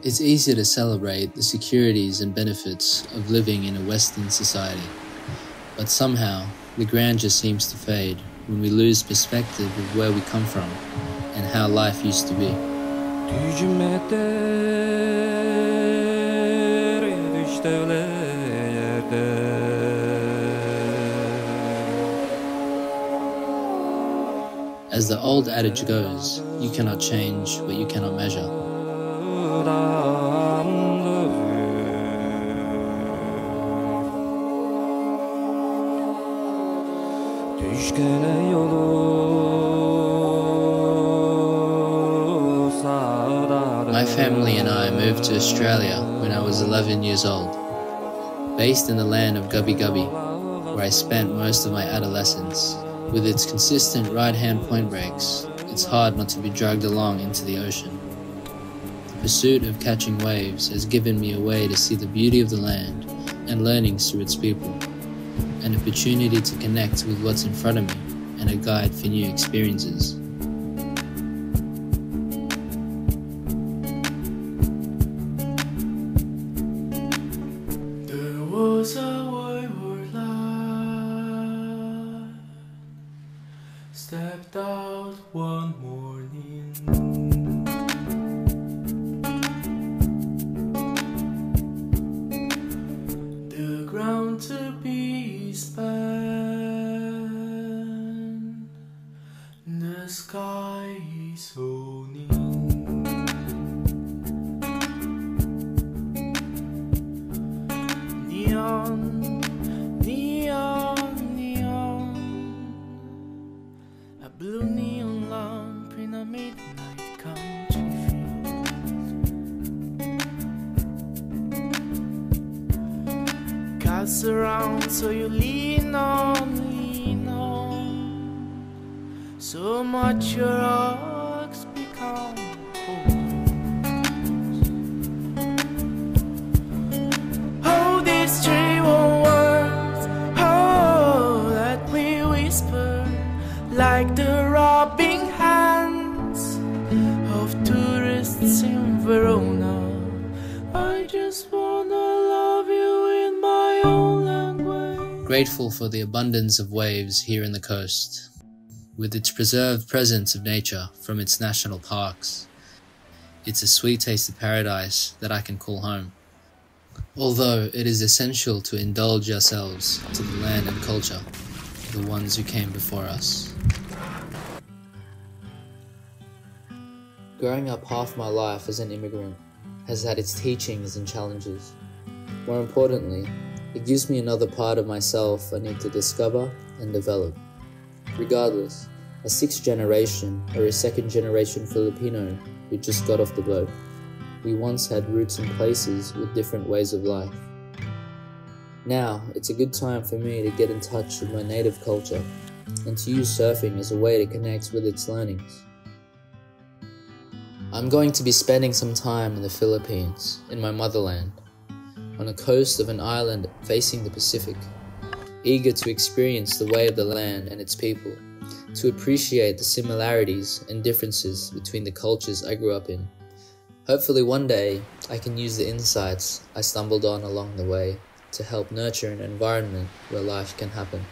It's easy to celebrate the securities and benefits of living in a Western society, but somehow the grandeur seems to fade when we lose perspective of where we come from and how life used to be. As the old adage goes, you cannot change what you cannot measure. My family and I moved to Australia when I was 11 years old, based in the land of Gubbi Gubbi, where I spent most of my adolescence. With its consistent right-hand point breaks, it's hard not to be dragged along into the ocean. The pursuit of catching waves has given me a way to see the beauty of the land and learnings through its people, an opportunity to connect with what's in front of me, and a guide for new experiences. There was a wayward lad, stepped out one morning. The ground to be spanned, the sky is so neat. Neon, neon, neon, a blue neon lamp in a midnight country field. Cats around, so you lean on, so much your rocks become cold. Oh, these three words, oh, let me whisper, like the rubbing hands of tourists in Verona. I just wanna love you in my own language. Grateful for the abundance of waves here in the coast, with its preserved presence of nature from its national parks. It's a sweet taste of paradise that I can call home. Although it is essential to indulge ourselves to the land and culture of the ones who came before us. Growing up half my life as an immigrant has had its teachings and challenges. More importantly, it gives me another part of myself I need to discover and develop. Regardless, a sixth generation or a second generation Filipino who just got off the boat, we once had roots in places with different ways of life. Now, it's a good time for me to get in touch with my native culture and to use surfing as a way to connect with its learnings. I'm going to be spending some time in the Philippines, in my motherland, on the coast of an island facing the Pacific, eager to experience the way of the land and its people, to appreciate the similarities and differences between the cultures I grew up in. Hopefully one day I can use the insights I stumbled on along the way to help nurture an environment where life can happen.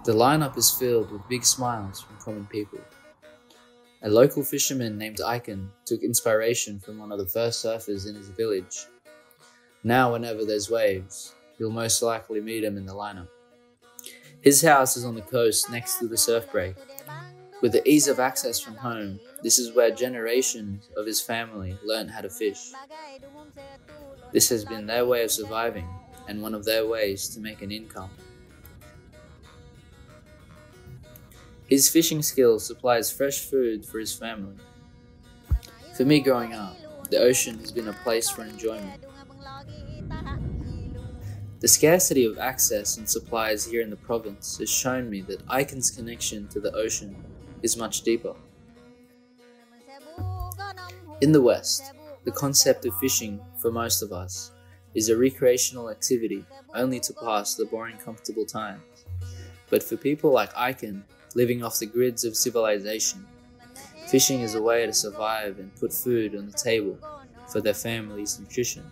The lineup is filled with big smiles from common people. A local fisherman named Aiken took inspiration from one of the first surfers in his village. Now whenever there's waves, you'll most likely meet him in the lineup. His house is on the coast next to the surf break. With the ease of access from home, this is where generations of his family learned how to fish. This has been their way of surviving and one of their ways to make an income. His fishing skill supplies fresh food for his family. For me growing up, the ocean has been a place for enjoyment. The scarcity of access and supplies here in the province has shown me that Aiken's connection to the ocean is much deeper. In the West, the concept of fishing for most of us is a recreational activity only to pass the boring, comfortable times. But for people like Aiken, living off the grids of civilization, fishing is a way to survive and put food on the table for their family's nutrition.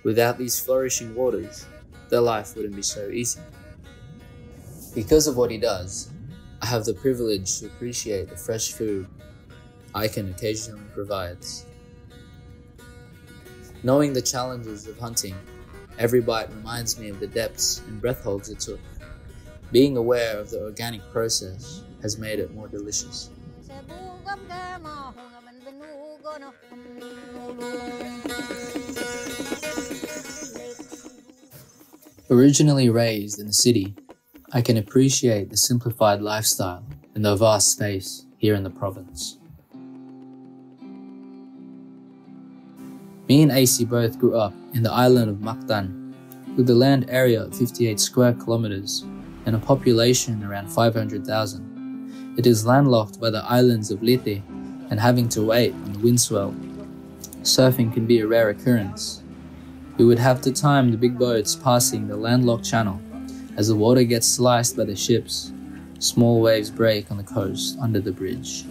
Without these flourishing waters, their life wouldn't be so easy. Because of what he does, I have the privilege to appreciate the fresh food Aiken occasionally provides. Knowing the challenges of hunting, every bite reminds me of the depths and breath holds it took. Being aware of the organic process has made it more delicious. Originally raised in the city, I can appreciate the simplified lifestyle and the vast space here in the province. Me and AC both grew up in the island of Mactan, with a land area of 58 square kilometers and a population around 500,000. It is landlocked by the islands of Leyte and having to wait on the wind swell. Surfing can be a rare occurrence. We would have to time the big boats passing the landlocked channel. As the water gets sliced by the ships, small waves break on the coast under the bridge.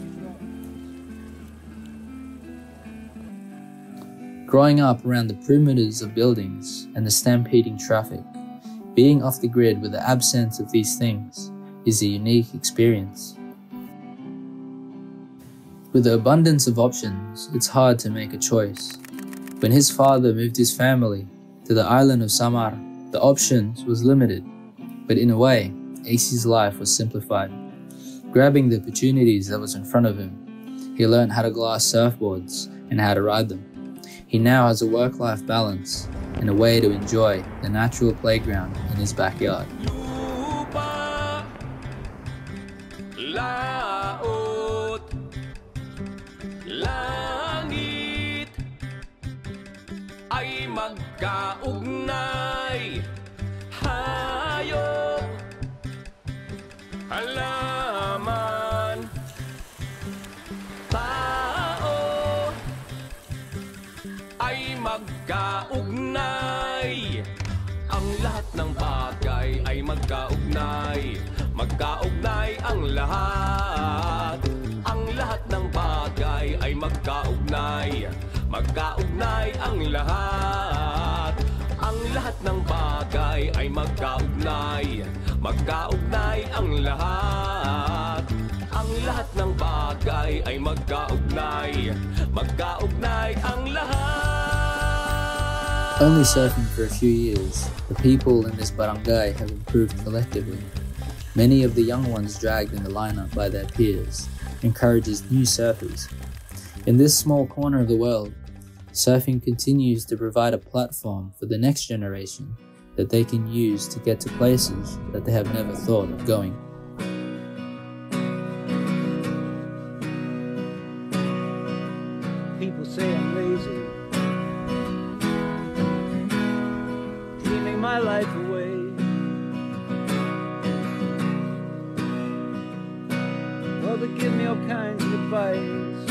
Growing up around the perimeters of buildings and the stampeding traffic, being off the grid with the absence of these things is a unique experience. With the abundance of options, it's hard to make a choice. When his father moved his family to the island of Samar, the options was limited, but in a way, AC's life was simplified. Grabbing the opportunities that was in front of him, he learned how to glass surfboards and how to ride them. He now has a work-life balance and a way to enjoy the natural playground in his backyard. Lupa, laot, langit ay magkaugnay. Hayop, halaman, tao ay magkaugnay. Ang lahat ng bagay ay magkaugnay. Magkaugnay ang lahat. Ang lahat ng bagay ay magkaugnay. Magkaugnay ang lahat. Ang lahat ng bagay ay magkaugnay. Magkaugnay ang lahat. Ang lahat ng bagay ay magkaugnay. Magkaugnay ang lahat. Only surfing for a few years, the people in this barangay have improved collectively. Many of the young ones dragged in the lineup by their peers encourages new surfers. In this small corner of the world, surfing continues to provide a platform for the next generation that they can use to get to places that they have never thought of going. People say I'm lazy, dreaming my life away. Well, they give me all kinds of advice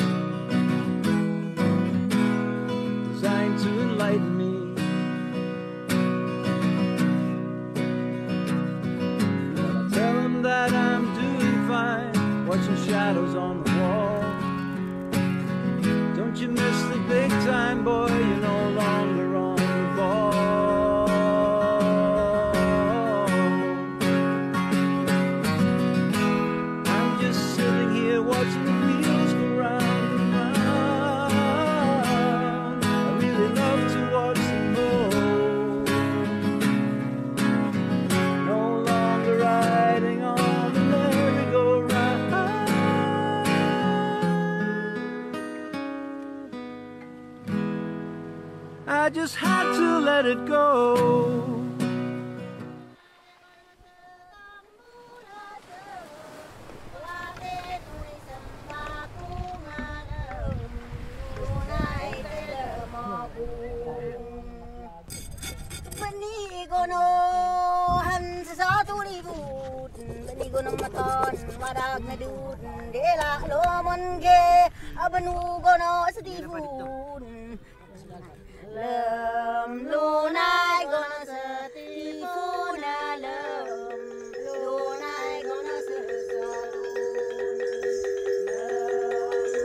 designed to enlighten me. Well, I tell them that I'm doing fine, watching shadows on the wall. Don't you miss the big time, boy? You're no longer watching the wheels go round and round. I really love to watch them roll. No longer riding on the merry-go-round. I just had to let it go. Madag na dud dela lomon ge abanu gono sedifun lem lunai gono sedifun lem lunai gono sedifun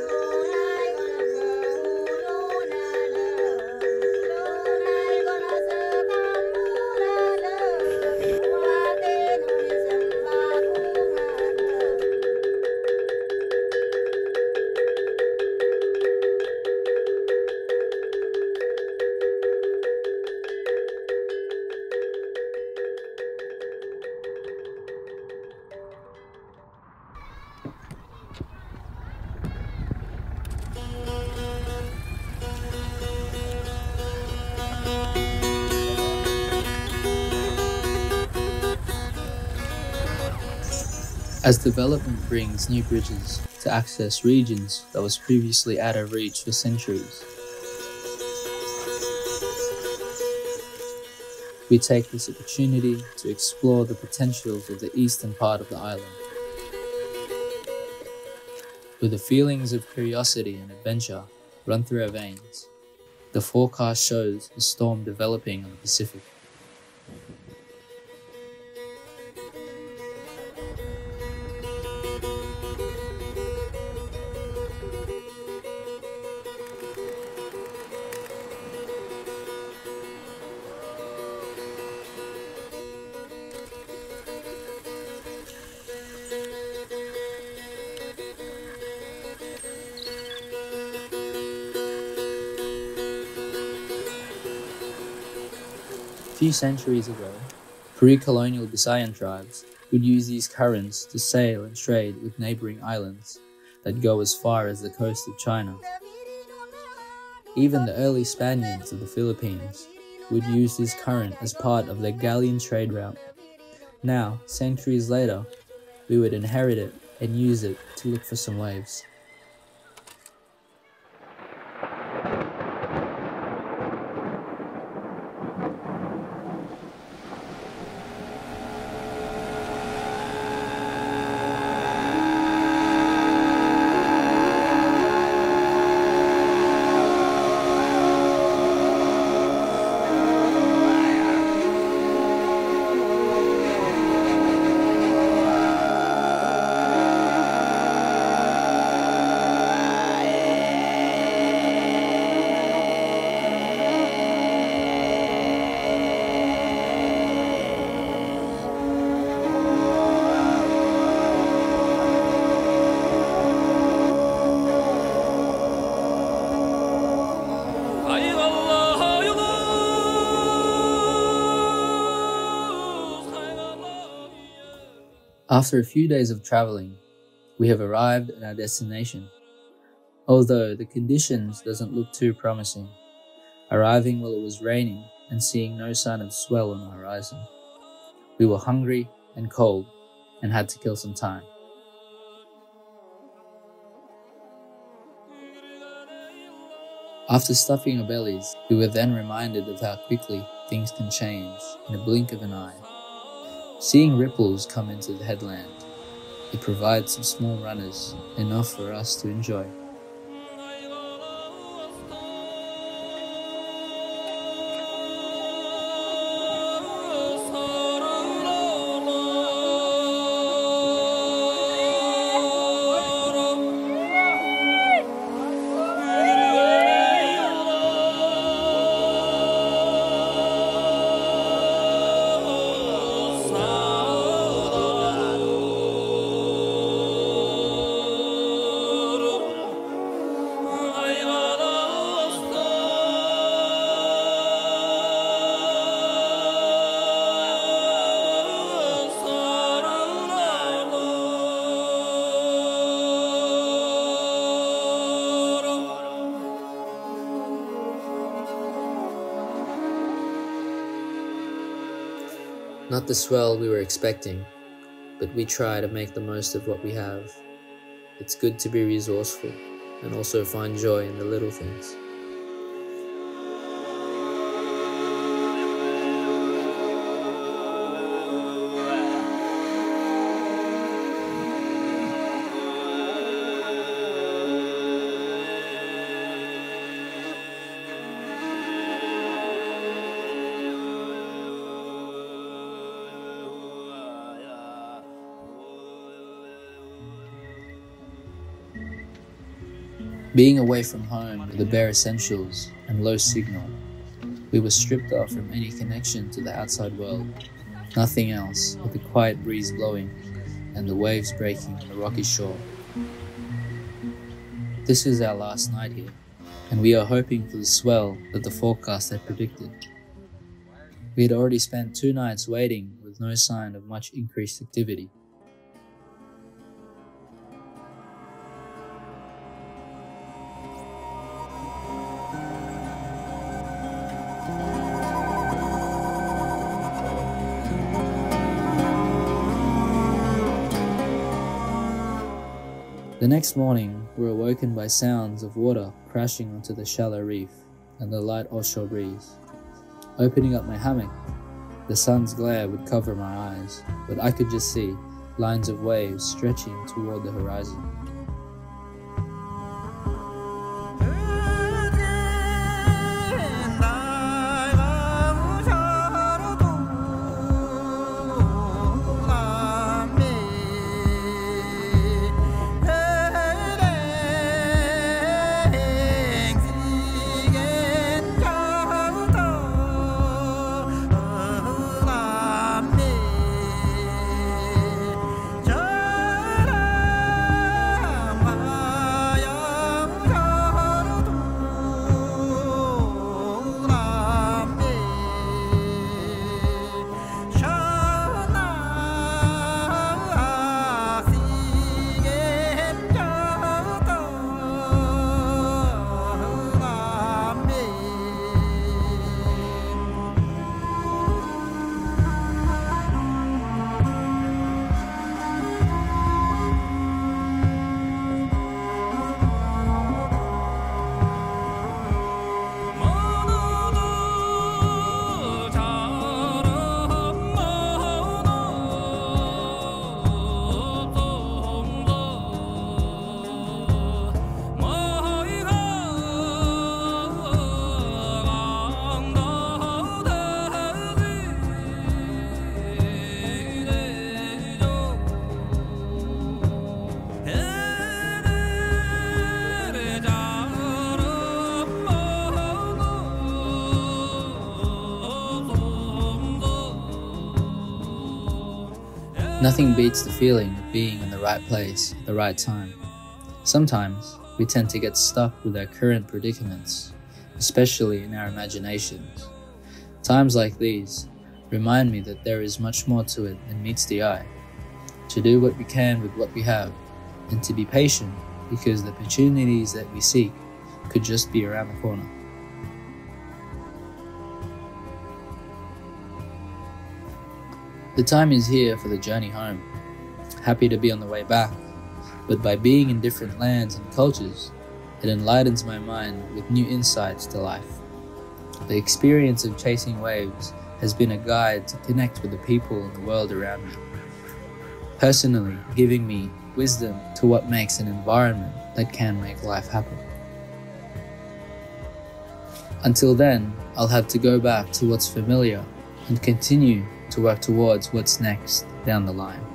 lunai gono sedifun lunai gono sedifun wate nulis sembaku. As development brings new bridges to access regions that was previously out of reach for centuries, we take this opportunity to explore the potentials of the eastern part of the island. With the feelings of curiosity and adventure run through our veins, the forecast shows a storm developing on the Pacific. A few centuries ago, pre-colonial Visayan tribes would use these currents to sail and trade with neighboring islands that go as far as the coast of China. Even the early Spaniards of the Philippines would use this current as part of their galleon trade route. Now, centuries later, we would inherit it and use it to look for some waves. After a few days of traveling, we have arrived at our destination. Although the conditions doesn't look too promising, arriving while it was raining and seeing no sign of swell on the horizon. We were hungry and cold and had to kill some time. After stuffing our bellies, we were then reminded of how quickly things can change in a blink of an eye. Seeing ripples come into the headland, it provides some small runners, enough for us to enjoy. Not the swell we were expecting, but we try to make the most of what we have. It's good to be resourceful and also find joy in the little things. Being away from home with the bare essentials and low signal, we were stripped off from any connection to the outside world. Nothing else but the quiet breeze blowing and the waves breaking on the rocky shore. This is our last night here, and we are hoping for the swell that the forecast had predicted. We had already spent 2 nights waiting with no sign of much increased activity. The next morning, we were awoken by sounds of water crashing onto the shallow reef and the light offshore breeze. Opening up my hammock, the sun's glare would cover my eyes, but I could just see lines of waves stretching toward the horizon. Nothing beats the feeling of being in the right place at the right time. Sometimes we tend to get stuck with our current predicaments, especially in our imaginations. Times like these remind me that there is much more to it than meets the eye, to do what we can with what we have, and to be patient because the opportunities that we seek could just be around the corner. The time is here for the journey home. Happy to be on the way back, but by being in different lands and cultures, it enlightens my mind with new insights to life. The experience of chasing waves has been a guide to connect with the people in the world around me, personally giving me wisdom to what makes an environment that can make life happen. Until then, I'll have to go back to what's familiar and continue to work towards what's next down the line.